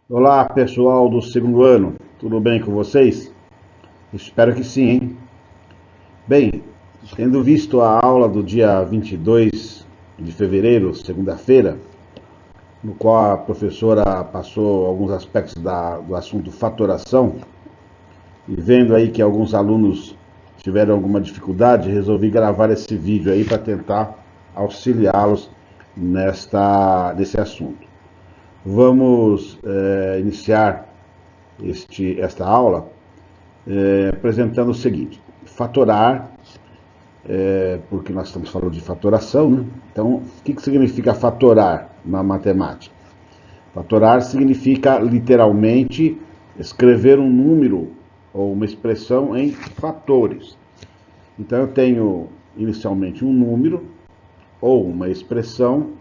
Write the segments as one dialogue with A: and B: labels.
A: Olá, pessoal do segundo ano, tudo bem com vocês? Espero que sim, hein? Bem, tendo visto a aula do dia 22 de fevereiro, segunda-feira, no qual a professora passou alguns aspectos do assunto fatoração, e vendo aí que alguns alunos tiveram alguma dificuldade, resolvi gravar esse vídeo aí para tentar auxiliá-los nesse assunto. Vamos iniciar esta aula apresentando o seguinte: fatorar, porque nós estamos falando de fatoração, né? Então, o que significa fatorar na matemática? Fatorar significa, literalmente, escrever um número ou uma expressão em fatores. Então, eu tenho inicialmente um número ou uma expressão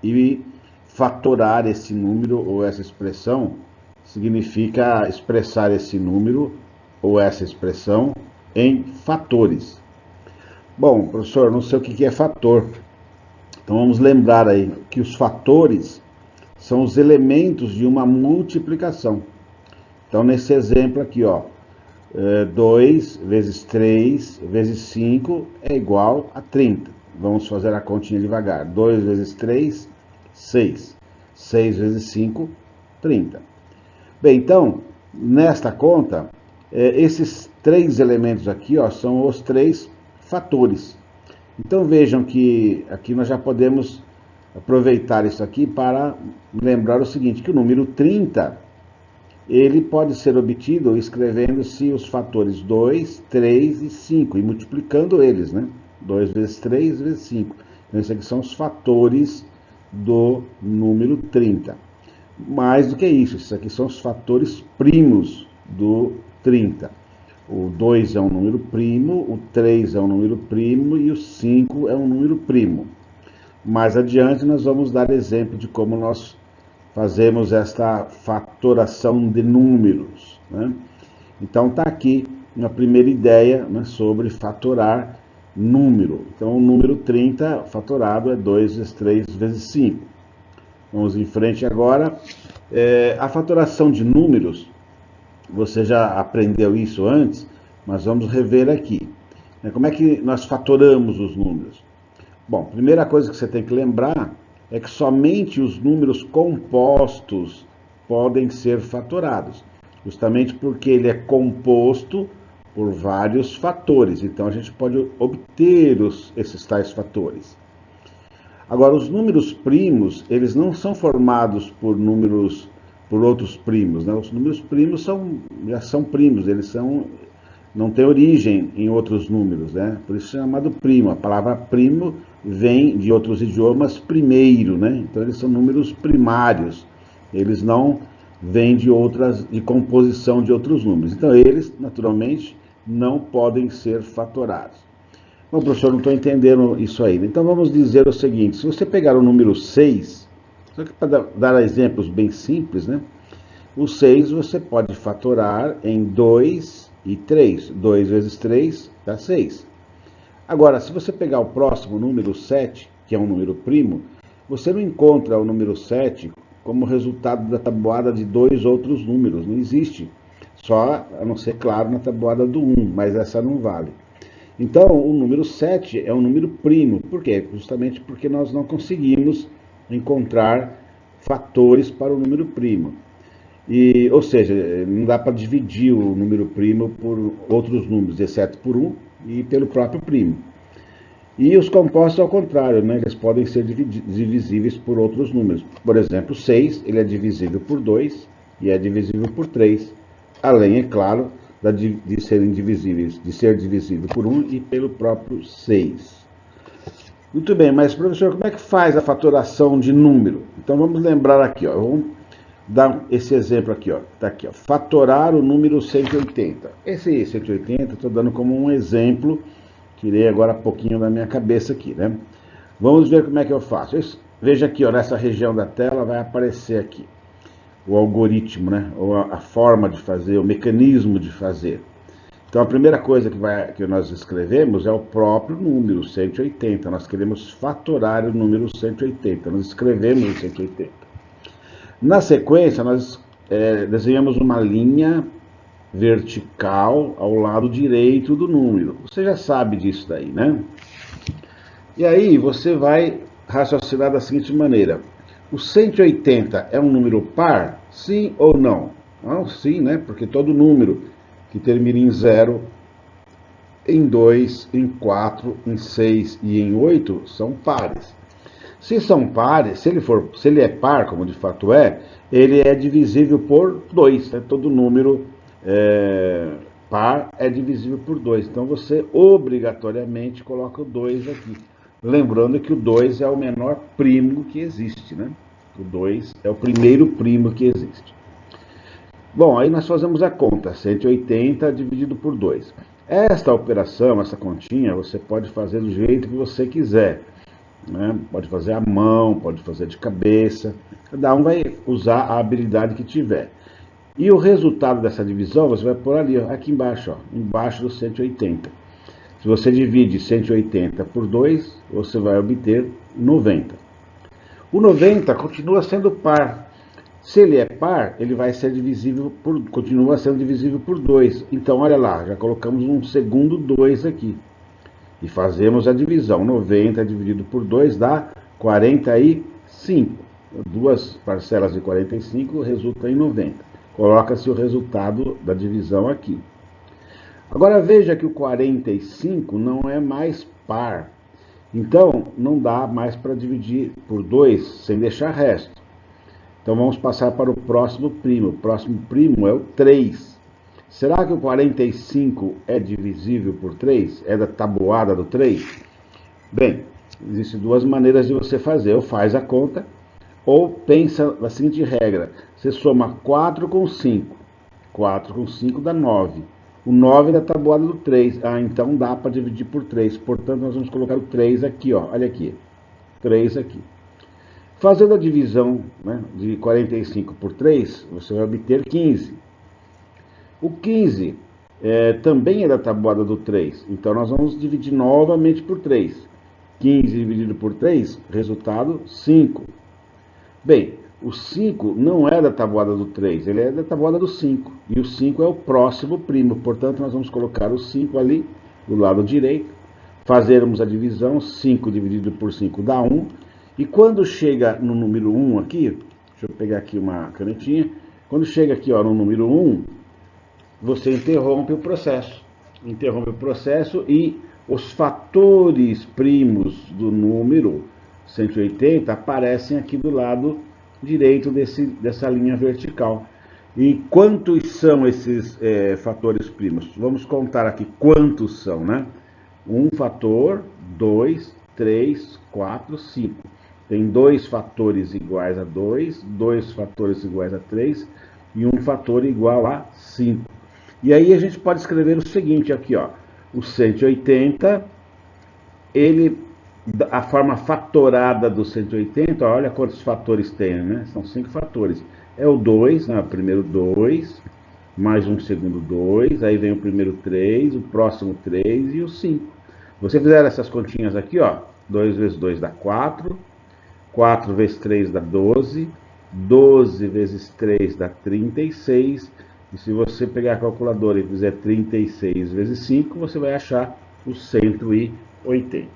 A: e fatorar esse número ou essa expressão significa expressar esse número ou essa expressão em fatores. Bom, professor, não sei o que é fator. Então vamos lembrar aí que os fatores são os elementos de uma multiplicação. Então nesse exemplo aqui, ó, 2 vezes 3 vezes 5 é igual a 30. Vamos fazer a continha devagar. 2 vezes 3, 6. 6 vezes 5, 30. Bem, então, nesta conta, esses três elementos aqui, ó, são os três fatores. Então vejam que aqui nós já podemos aproveitar isso aqui para lembrar o seguinte, que o número 30, ele pode ser obtido escrevendo-se os fatores 2, 3 e 5, e multiplicando eles, né? 2 vezes 3 vezes 5. Então esses aqui são os fatores do número 30. Mais do que isso, esses aqui são os fatores primos do 30. O 2 é um número primo, o 3 é um número primo e o 5 é um número primo. Mais adiante nós vamos dar exemplo de como nós fazemos esta fatoração de números, né? Então está aqui uma primeira ideia, né, sobre fatorar número. Então o número 30 fatorado é 2 vezes 3 vezes 5. Vamos em frente agora. A fatoração de números, você já aprendeu isso antes, mas vamos rever aqui. Como é que nós fatoramos os números? Bom, primeira coisa que você tem que lembrar é que somente os números compostos podem ser fatorados, justamente porque ele é composto por vários fatores, então a gente pode obter esses tais fatores. Agora, os números primos, eles não são formados por outros primos, né? Os números primos já são primos, não têm origem em outros números, né? Por isso é chamado primo. A palavra primo vem de outros idiomas primeiro, né? Então eles são números primários, eles não vêm de composição de outros números. Então eles, naturalmente, não podem ser fatorados. Bom, professor, não estou entendendo isso aí. Então vamos dizer o seguinte: se você pegar o número 6, só que para dar exemplos bem simples, né? O 6 você pode fatorar em 2 e 3. 2 vezes 3 dá 6. Agora, se você pegar o próximo número 7, que é um número primo, você não encontra o número 7 como resultado da tabuada de dois outros números. Não existe. Só, a não ser, claro, na tabuada do 1, mas essa não vale. Então, o número 7 é um número primo. Por quê? Justamente porque nós não conseguimos encontrar fatores para o número primo. Ou seja, não dá para dividir o número primo por outros números, exceto por 1 e pelo próprio primo. E os compostos, ao contrário, né? Eles podem ser divisíveis por outros números. Por exemplo, 6 ele é divisível por 2 e é divisível por 3. Além, é claro, de serem divisíveis, de ser divisível por 1 e pelo próprio 6. Muito bem, mas professor, como é que faz a fatoração de número? Então vamos lembrar aqui, ó, vamos dar esse exemplo aqui, ó, tá aqui, ó, fatorar o número 180. Esse 180 estou dando como um exemplo, tirei agora um pouquinho da minha cabeça aqui, né? Vamos ver como é que eu faço. Veja aqui, ó, nessa região da tela vai aparecer aqui o algoritmo, né? Ou a forma de fazer, o mecanismo de fazer. Então a primeira coisa que nós escrevemos é o próprio número 180. Nós queremos fatorar o número 180. Nós escrevemos o 180. Na sequência, nós desenhamos uma linha vertical ao lado direito do número. Você já sabe disso daí, né? E aí você vai raciocinar da seguinte maneira. O 180 é um número par? Sim ou não? Não, sim, né? Porque todo número que termina em 0, em 2, em 4, em 6 e em 8 são pares. Se são pares, se ele é par, como de fato é, ele é divisível por 2. Né? Todo número par é divisível por 2. Então você obrigatoriamente coloca o 2 aqui. Lembrando que o 2 é o menor primo que existe, né? O 2 é o primeiro primo que existe. Bom, aí nós fazemos a conta, 180 dividido por 2. Esta operação, essa continha, você pode fazer do jeito que você quiser. Né? Pode fazer à mão, pode fazer de cabeça. Cada um vai usar a habilidade que tiver. E o resultado dessa divisão você vai pôr ali, ó, aqui embaixo, ó, embaixo do 180. Se você divide 180 por 2, você vai obter 90. O 90 continua sendo par. Se ele é par, ele vai ser continua sendo divisível por 2. Então, olha lá, já colocamos um segundo 2 aqui. E fazemos a divisão. 90 dividido por 2 dá 45. Duas parcelas de 45 resulta em 90. Coloca-se o resultado da divisão aqui. Agora veja que o 45 não é mais par. Então, não dá mais para dividir por 2 sem deixar resto. Então, vamos passar para o próximo primo. O próximo primo é o 3. Será que o 45 é divisível por 3? É da tabuada do 3? Bem, existem duas maneiras de você fazer. Ou faz a conta, ou pensa na seguinte regra. Você soma 4 com 5. 4 com 5 dá 9. O 9 é da tabuada do 3. Ah, então dá para dividir por 3. Portanto, nós vamos colocar o 3 aqui, ó. Olha aqui. 3 aqui. Fazendo a divisão, né, de 45 por 3, você vai obter 15. O 15 também é da tabuada do 3. Então, nós vamos dividir novamente por 3. 15 dividido por 3, resultado 5. Bem, o 5 não é da tabuada do 3, ele é da tabuada do 5. E o 5 é o próximo primo. Portanto, nós vamos colocar o 5 ali, do lado direito. Fazermos a divisão, 5 dividido por 5 dá 1. E quando chega no número 1 aqui, deixa eu pegar aqui uma canetinha. Quando chega aqui, ó, no número 1, você interrompe o processo. Interrompe o processo e os fatores primos do número 180 aparecem aqui do lado direito dessa linha vertical. E quantos são esses fatores primos? Vamos contar aqui quantos são, né? 1 fator, 2, 3, 4, 5. Tem 2 fatores iguais a 2, 2 fatores iguais a 3 e 1 fator igual a 5. E aí a gente pode escrever o seguinte aqui, ó. O 180, a forma fatorada do 180, olha quantos fatores tem, né? São 5 fatores. É o 2, né? O primeiro 2, mais um segundo 2, aí vem o primeiro 3, o próximo 3 e o 5. Você fizer essas continhas aqui, ó, 2 vezes 2 dá 4, 4 vezes 3 dá 12, 12 vezes 3 dá 36, e se você pegar a calculadora e fizer 36 vezes 5, você vai achar o 180.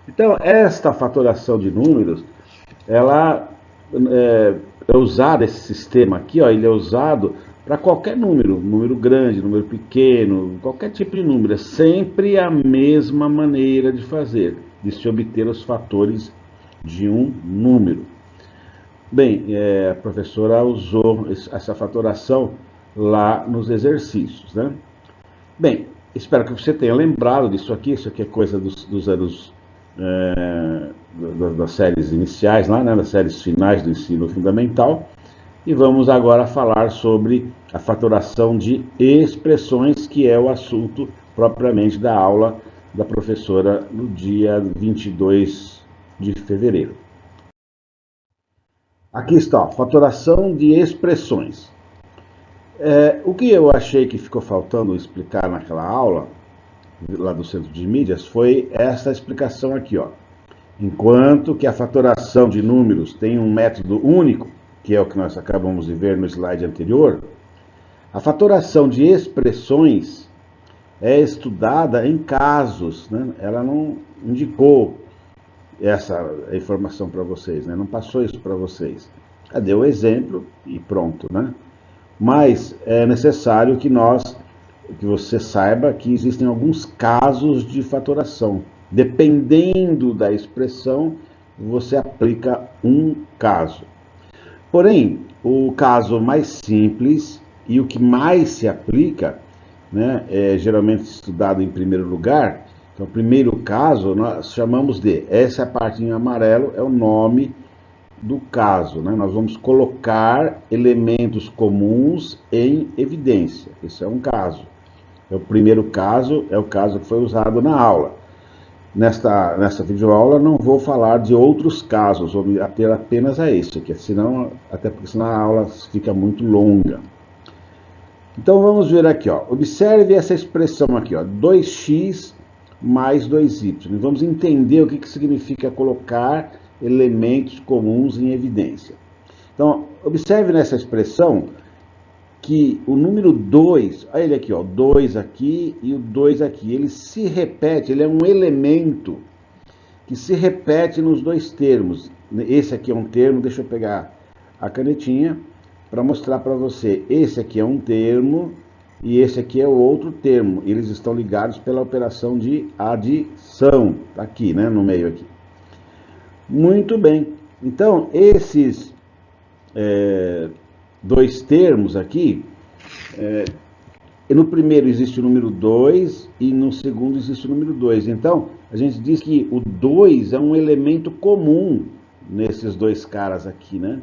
A: Então, esta fatoração de números, ela é usada, esse sistema aqui, ó, ele é usado para qualquer número grande, número pequeno, qualquer tipo de número. É sempre a mesma maneira de fazer, de se obter os fatores de um número. Bem, a professora usou essa fatoração lá nos exercícios, né? Bem, espero que você tenha lembrado disso aqui. Isso aqui é coisa dos anos, das séries iniciais, lá, né, das séries finais do ensino fundamental. E vamos agora falar sobre a fatoração de expressões, que é o assunto propriamente da aula da professora no dia 22 de fevereiro. Aqui está, ó, fatoração de expressões. O que eu achei que ficou faltando explicar naquela aula, lá do Centro de Mídias, foi essa explicação aqui, ó. Enquanto que a fatoração de números tem um método único, que é o que nós acabamos de ver no slide anterior, a fatoração de expressões é estudada em casos, né? Ela não indicou essa informação para vocês, né? Não passou isso para vocês. Ela deu o exemplo e pronto, né? Mas é necessário que você saiba que existem alguns casos de fatoração. Dependendo da expressão, você aplica um caso. Porém, o caso mais simples e o que mais se aplica, né, é geralmente estudado em primeiro lugar. Então, o primeiro caso nós chamamos de, essa é a parte em amarelo, é o nome do caso, né? Nós vamos colocar elementos comuns em evidência. Esse é um caso. O primeiro caso é o caso que foi usado na aula. Nesta videoaula não vou falar de outros casos, vou me ater apenas a este, até porque senão a aula fica muito longa. Então vamos ver aqui, ó. Observe essa expressão aqui, ó, 2x mais 2y. Vamos entender o que significa colocar elementos comuns em evidência. Então, observe nessa expressão que o número 2, olha ele aqui, ó, 2 aqui e o 2 aqui, ele se repete, ele é um elemento que se repete nos dois termos. Esse aqui é um termo, deixa eu pegar a canetinha para mostrar para você. Esse aqui é um termo e esse aqui é o outro termo. Eles estão ligados pela operação de adição, tá aqui, né, no meio aqui. Muito bem. Então, esses dois termos aqui, no primeiro existe o número 2 e no segundo existe o número 2. Então, a gente diz que o 2 é um elemento comum nesses dois caras aqui, né?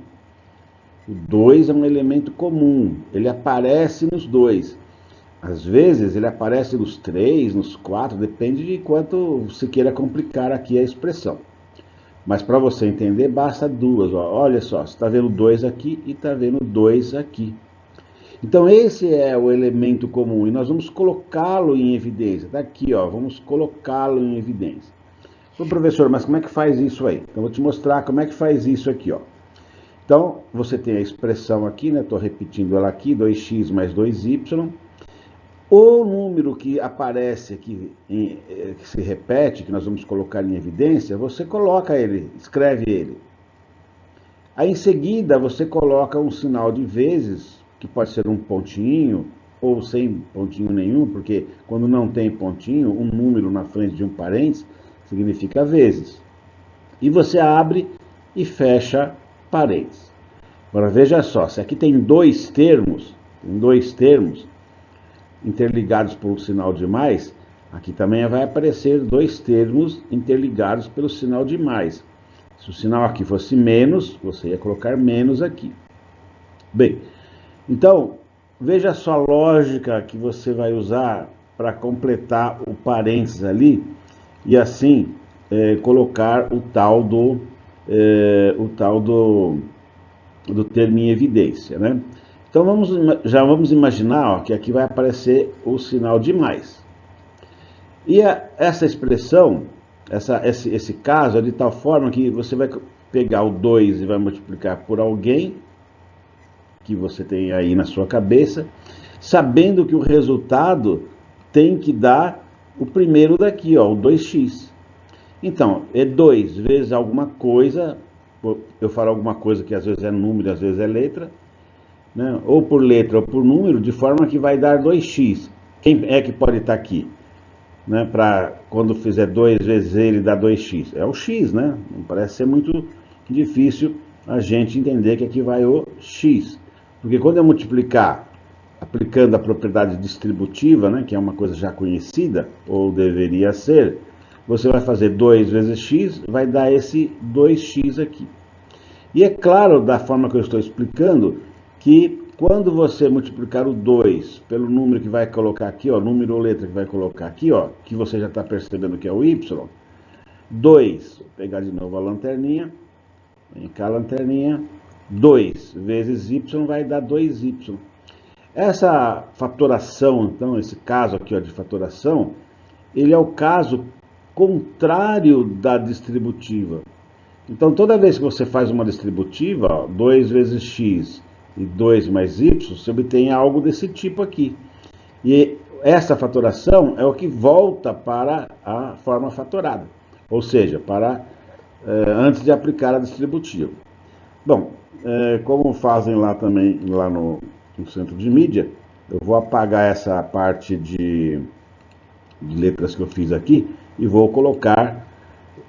A: O 2 é um elemento comum, ele aparece nos dois. Às vezes ele aparece nos 3, nos 4, depende de quanto se queira complicar aqui a expressão. Mas para você entender, basta duas. Ó. Olha só, você está vendo 2 aqui e está vendo 2 aqui. Então esse é o elemento comum e nós vamos colocá-lo em evidência. Está aqui, ó, vamos colocá-lo em evidência. Então, professor, mas como é que faz isso aí? Então, vou te mostrar como é que faz isso aqui, ó. Então, você tem a expressão aqui, né? Estou repetindo ela aqui, 2x mais 2y. O número que aparece aqui, que se repete, que nós vamos colocar em evidência, você coloca ele, escreve ele. Aí, em seguida, você coloca um sinal de vezes, que pode ser um pontinho, ou sem pontinho nenhum, porque quando não tem pontinho, um número na frente de um parênteses significa vezes. E você abre e fecha parênteses. Agora, veja só, se aqui tem dois termos interligados por um sinal de mais, aqui também vai aparecer dois termos interligados pelo sinal de mais. Se o sinal aqui fosse menos, você ia colocar menos aqui. Bem, então, veja só a lógica que você vai usar para completar o parênteses ali e assim colocar o tal do termo em evidência, né? Então já vamos imaginar, ó, que aqui vai aparecer o sinal de mais. E essa expressão, esse caso é de tal forma que você vai pegar o 2 e vai multiplicar por alguém que você tem aí na sua cabeça, sabendo que o resultado tem que dar o primeiro daqui, ó, o 2x. Então, é 2 vezes alguma coisa, eu falo alguma coisa que às vezes é número, às vezes é letra, né? Ou por letra ou por número, de forma que vai dar 2x. Quem é que pode estar aqui? Né? Para quando fizer 2 vezes ele dá 2x. É o x, né? Não parece ser muito difícil a gente entender que aqui vai o x. Porque quando eu multiplicar aplicando a propriedade distributiva, né, que é uma coisa já conhecida, ou deveria ser, você vai fazer 2 vezes x, vai dar esse 2x aqui. E é claro, da forma que eu estou explicando, que quando você multiplicar o 2 pelo número que vai colocar aqui, ó, número ou letra que vai colocar aqui, ó, que você já está percebendo que é o y, 2, vou pegar de novo a lanterninha, vem cá a lanterninha, 2 vezes y vai dar 2y. Essa fatoração, então, esse caso aqui ó, de fatoração, ele é o caso contrário da distributiva. Então, toda vez que você faz uma distributiva, ó, 2 vezes x e 2 mais y, você obtém algo desse tipo aqui. E essa fatoração é o que volta para a forma fatorada, ou seja, para antes de aplicar a distributiva. Bom, como fazem lá também, lá no centro de mídia, eu vou apagar essa parte de letras que eu fiz aqui e vou colocar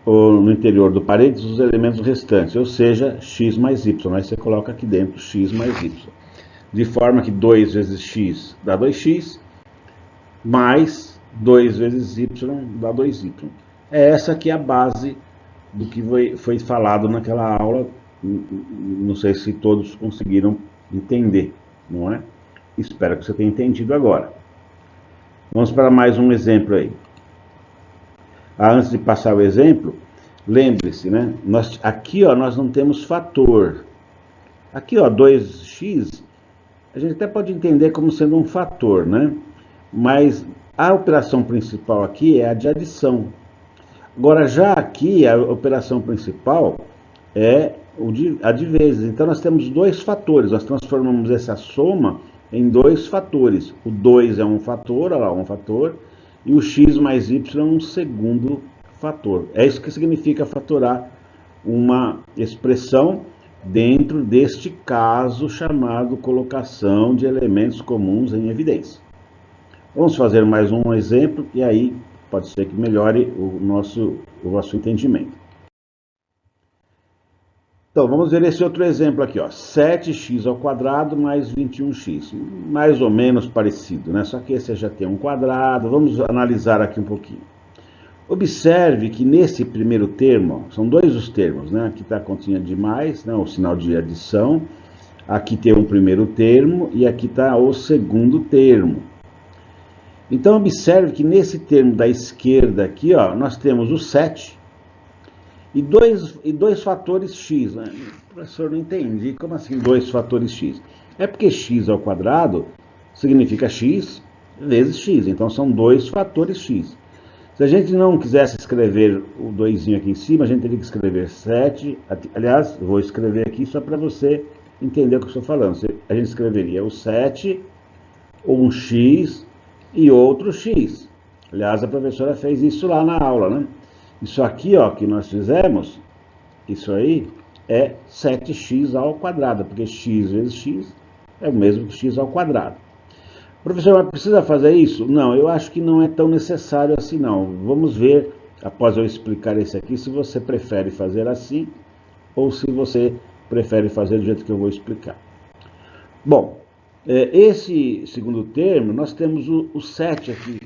A: no interior do parênteses os elementos restantes, ou seja, x mais y. Aí você coloca aqui dentro x mais y. De forma que 2 vezes x dá 2x, mais 2 vezes y dá 2y. É essa aqui a base do que foi falado naquela aula. Não sei se todos conseguiram entender, não é? Espero que você tenha entendido agora. Vamos para mais um exemplo aí. Antes de passar o exemplo, lembre-se, né? Aqui ó, nós não temos fator. Aqui ó, 2x, a gente até pode entender como sendo um fator, né? Mas a operação principal aqui é a de adição. Agora, já aqui, a operação principal é a de vezes. Então, nós temos dois fatores. Nós transformamos essa soma em dois fatores. O 2 é um fator, olha lá, um fator, e o x mais y é um segundo fator. É isso que significa fatorar uma expressão dentro deste caso chamado colocação de elementos comuns em evidência. Vamos fazer mais um exemplo e aí pode ser que melhore o nosso entendimento. Então, vamos ver esse outro exemplo aqui, ó. 7x ao quadrado mais 21x. Mais ou menos parecido, né? Só que esse já tem um quadrado. Vamos analisar aqui um pouquinho. Observe que nesse primeiro termo, são dois os termos, né? Aqui está a continha de mais, né? O sinal de adição. Aqui tem um primeiro termo e aqui está o segundo termo. Então, observe que nesse termo da esquerda aqui, ó, nós temos o 7 e dois fatores x. Né? Professor, não entendi. Como assim dois fatores x? É porque x ao quadrado significa x vezes x. Então, são dois fatores x. Se a gente não quisesse escrever o 2 aqui em cima, a gente teria que escrever 7. Aliás, vou escrever aqui só para você entender o que eu estou falando. A gente escreveria o 7, um x e outro x. Aliás, a professora fez isso lá na aula, né? Isso aqui, ó, que nós fizemos, isso aí é 7x ao quadrado, porque x vezes x é o mesmo que x ao quadrado. Professor, mas precisa fazer isso? Não, eu acho que não é tão necessário assim, não. Vamos ver, após eu explicar esse aqui, se você prefere fazer assim ou se você prefere fazer do jeito que eu vou explicar. Bom, esse segundo termo, nós temos o 7 aqui.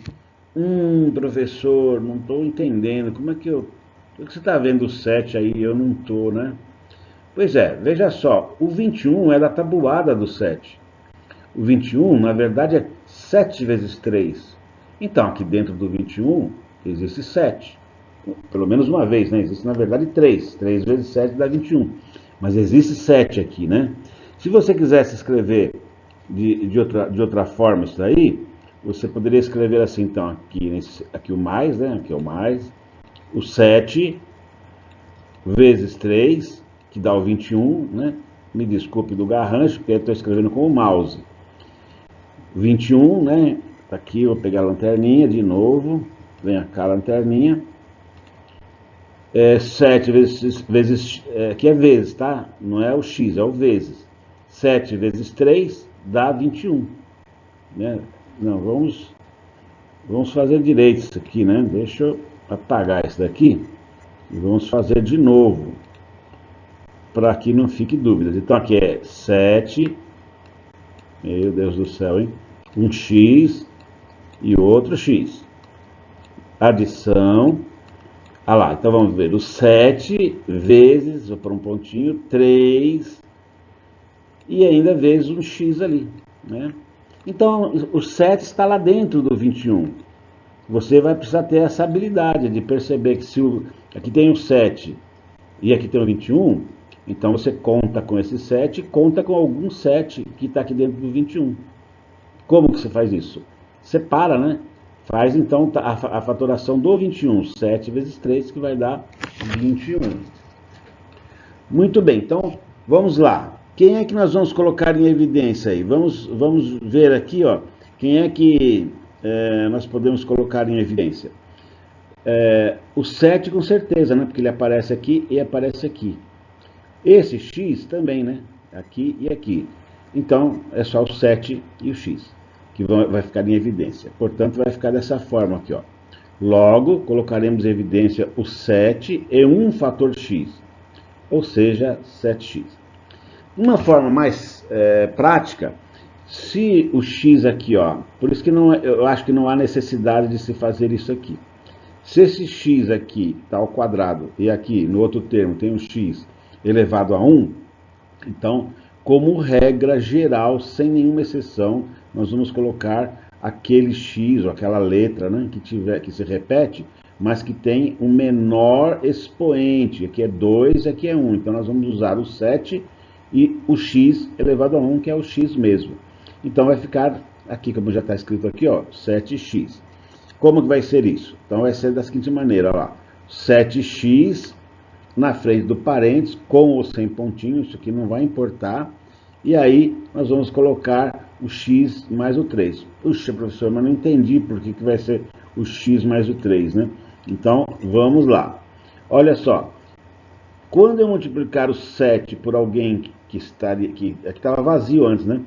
A: Professor, não estou entendendo. Como é que você está vendo o 7 aí e eu não estou, né? Pois é, veja só. O 21 é da tabuada do 7. O 21, na verdade, é 7 vezes 3. Então, aqui dentro do 21, existe 7. Pelo menos uma vez, né? Existe, na verdade, 3. 3 vezes 7 dá 21. Mas existe 7 aqui, né? Se você quisesse escrever de outra forma isso daí, você poderia escrever assim, então, aqui o mais, né? Aqui é o mais. O 7 vezes 3, que dá o 21, né? Me desculpe do garrancho, porque eu estou escrevendo com o mouse. 21, né? Aqui eu vou pegar a lanterninha de novo. Vem cá a lanterninha. 7 vezes aqui é vezes, tá? Não é o x, é o vezes. 7 vezes 3 dá 21. Né? Não, vamos fazer direito isso aqui, né? Deixa eu apagar isso daqui e vamos fazer de novo, para que não fique dúvidas. Então aqui é 7, meu Deus do céu, hein? Um x e outro x. Adição. Ah lá, então vamos ver. O 7 vezes, vou pôr um pontinho, 3 e ainda vezes um x ali, né? Então, o 7 está lá dentro do 21. Você vai precisar ter essa habilidade de perceber que se aqui tem o 7 e aqui tem o 21, então você conta com esse 7 e conta com algum 7 que está aqui dentro do 21. Como que você faz isso? Separa, né? Faz então a fatoração do 21, 7 vezes 3, que vai dar 21. Muito bem, então vamos lá. Quem é que nós vamos colocar em evidência aí? Vamos ver aqui, ó, quem é que nós podemos colocar em evidência. O 7 com certeza, né? Porque ele aparece aqui e aparece aqui. Esse x também, né? Aqui e aqui. Então, é só o 7 e o x, que vai ficar em evidência. Portanto, vai ficar dessa forma aqui, ó. Logo, colocaremos em evidência o 7 e um fator x, ou seja, 7x. Uma forma mais prática, se o x aqui, ó, por isso que eu acho que não há necessidade de se fazer isso aqui. Se esse x aqui está ao quadrado e aqui no outro termo tem um x elevado a 1, então, como regra geral, sem nenhuma exceção, nós vamos colocar aquele x ou aquela letra, né, que se repete, mas que tem um menor expoente. Aqui é 2, aqui é 1. Então, nós vamos usar o 7 e o x elevado a 1, que é o x mesmo. Então, vai ficar aqui, como já está escrito aqui, ó, 7x. Como que vai ser isso? Então, vai ser da seguinte maneira, ó, 7x na frente do parênteses, com ou sem pontinho, isso aqui não vai importar. E aí, nós vamos colocar o x mais o 3. Puxa, professor, mas não entendi por que vai ser o x mais o 3, né? Então, vamos lá. Olha só. Quando eu multiplicar o 7 por alguém que estava vazio antes, né?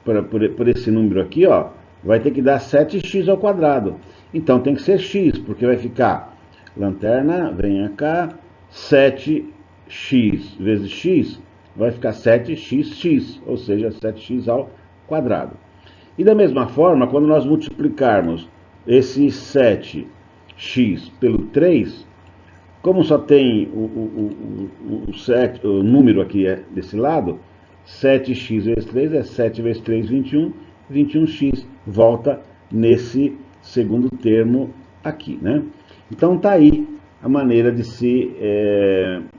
A: Por esse número aqui, ó, vai ter que dar 7x ao quadrado. Então, tem que ser x, porque vai ficar, lanterna, venha cá, 7x vezes x, vai ficar 7xx, ou seja, 7x ao quadrado. E da mesma forma, quando nós multiplicarmos esse 7x pelo 3, como só tem o número aqui desse lado, 7x vezes 3 é 7 vezes 3, 21, 21x, volta nesse segundo termo aqui, né? Então tá aí a maneira de se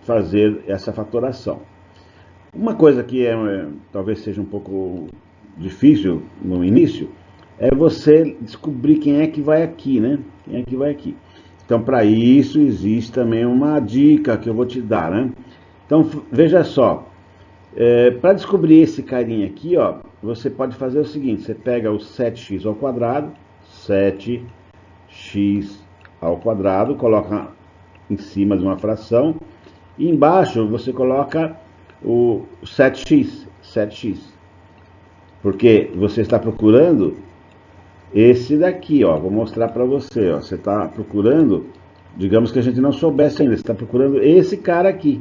A: fazer essa fatoração. Uma coisa que talvez seja um pouco difícil no início é você descobrir quem é que vai aqui, né? Quem é que vai aqui. Então, para isso, existe também uma dica que eu vou te dar, né? Então, veja só. Para descobrir esse carinha aqui, ó, você pode fazer o seguinte. Você pega o 7x ao quadrado, 7x ao quadrado, coloca em cima de uma fração, e embaixo você coloca o 7x, porque você está procurando esse daqui, ó, vou mostrar para você, ó, você está procurando, digamos que a gente não soubesse ainda, você está procurando esse cara aqui.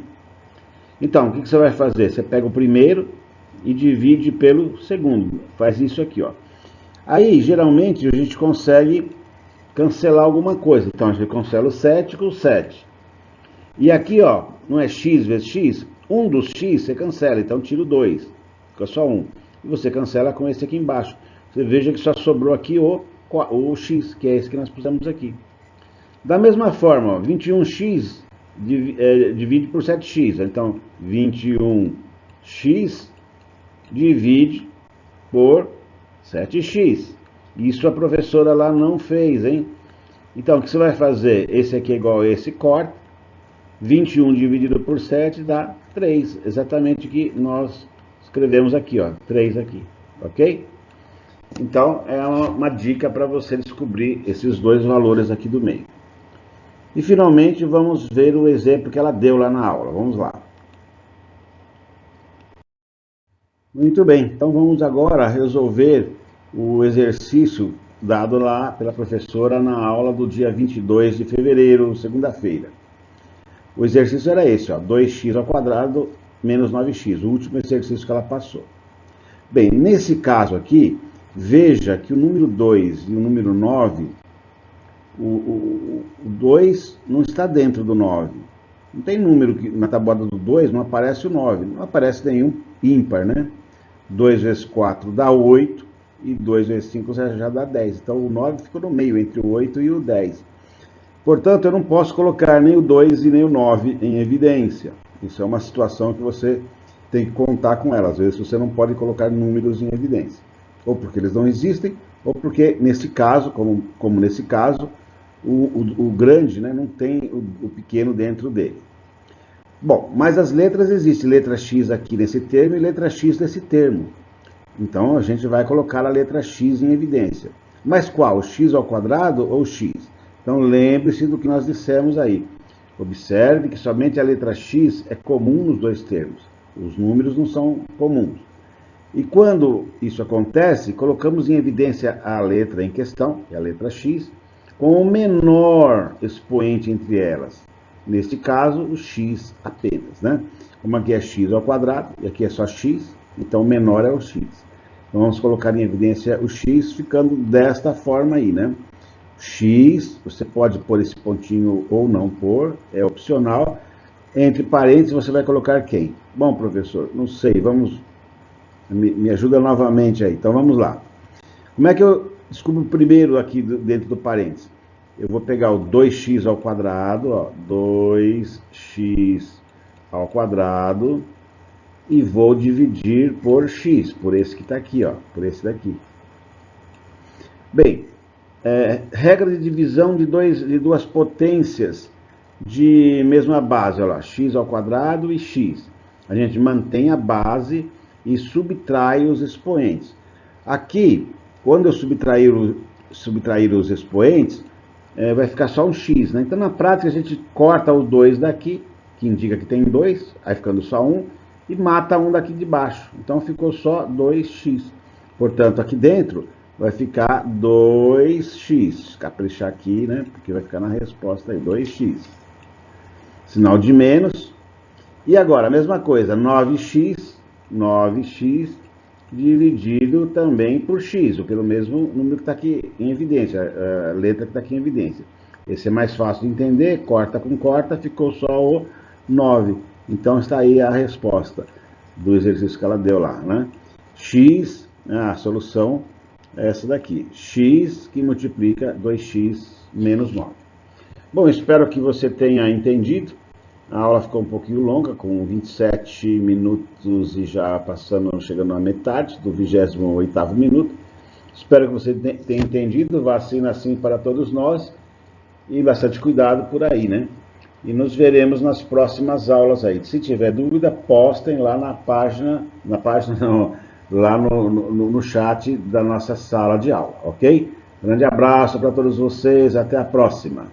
A: Então, o que você vai fazer? Você pega o primeiro e divide pelo segundo, faz isso aqui, ó. Aí, geralmente, a gente consegue cancelar alguma coisa. Então, a gente cancela o 7 com o 7. E aqui, ó, não é x vezes x? Um dos x você cancela, então tira o 2. Fica só 1. E você cancela com esse aqui embaixo. Você veja que só sobrou aqui o x, que é esse que nós pusemos aqui. Da mesma forma, ó, 21x divide por 7x. Então, 21x divide por 7x. Isso a professora lá não fez, hein? Então, o que você vai fazer? Esse aqui é igual a esse, corta. 21 dividido por 7 dá 3. Exatamente o que nós escrevemos aqui, ó. 3 aqui, ok? Então, é uma dica para você descobrir esses dois valores aqui do meio. E, finalmente, vamos ver o exemplo que ela deu lá na aula. Vamos lá. Muito bem, então vamos agora resolver o exercício dado lá pela professora na aula do dia 22 de fevereiro, segunda-feira. O exercício era esse, ó, 2x ao quadrado menos 9x, o último exercício que ela passou. Bem, nesse caso aqui, veja que o número 2 e o número 9, o 2 não está dentro do 9. Não tem número que na tabuada do 2 não aparece o 9, não aparece nenhum ímpar, né? 2 vezes 4 dá 8 e 2 vezes 5 já dá 10. Então o 9 ficou no meio, entre o 8 e o 10. Portanto, eu não posso colocar nem o 2 e nem o 9 em evidência. Isso é uma situação que você tem que contar com ela. Às vezes você não pode colocar números em evidência. ou porque eles não existem, ou porque, nesse caso, como nesse caso, o grande, né, não tem o pequeno dentro dele. Bom, mas as letras existem, letra X aqui nesse termo e letra X nesse termo. Então a gente vai colocar a letra X em evidência. Mas qual? X ao quadrado ou X? Então lembre-se do que nós dissemos aí. Observe que somente a letra X é comum nos dois termos. Os números não são comuns. E quando isso acontece, colocamos em evidência a letra em questão, que é a letra X, com o menor expoente entre elas. Neste caso, o x apenas, né? Como aqui é x ao quadrado, e aqui é só x, então o menor é o x. Então vamos colocar em evidência o x, ficando desta forma aí, né? X, você pode pôr esse pontinho ou não pôr, é opcional. Entre parênteses, você vai colocar quem? Bom, professor, não sei, vamos... Me ajuda novamente aí, então vamos lá. Como é que eu descubro primeiro aqui dentro do parênteses? Eu vou pegar o 2x ao quadrado, ó, 2x ao quadrado, e vou dividir por x, por esse que está aqui, ó, por esse daqui. Bem, regra de divisão de duas potências de mesma base, ó lá, x ao quadrado e x. A gente mantém a base e subtrai os expoentes. Aqui, quando eu subtrair os expoentes, vai ficar só um x, né? Então, na prática, a gente corta o 2 daqui, que indica que tem 2, aí ficando só 1, e mata um daqui de baixo. Então, ficou só 2x. Portanto, aqui dentro vai ficar 2x. Caprichar aqui, né? Porque vai ficar na resposta aí, 2x. Sinal de menos. E agora, a mesma coisa, 9x dividido também por x, ou pelo mesmo número que está aqui em evidência, a letra que está aqui em evidência. Esse é mais fácil de entender, corta com corta, ficou só o 9. Então está aí a resposta do exercício que ela deu lá, né? X, a solução é essa daqui, x que multiplica 2x menos 9. Bom, espero que você tenha entendido. A aula ficou um pouquinho longa, com 27 minutos e já chegando à metade do 28º minuto. Espero que você tenha entendido, vacina assim para todos nós e bastante cuidado por aí, né? E nos veremos nas próximas aulas aí. Se tiver dúvida, postem lá lá no chat da nossa sala de aula, ok? Grande abraço para todos vocês, até a próxima.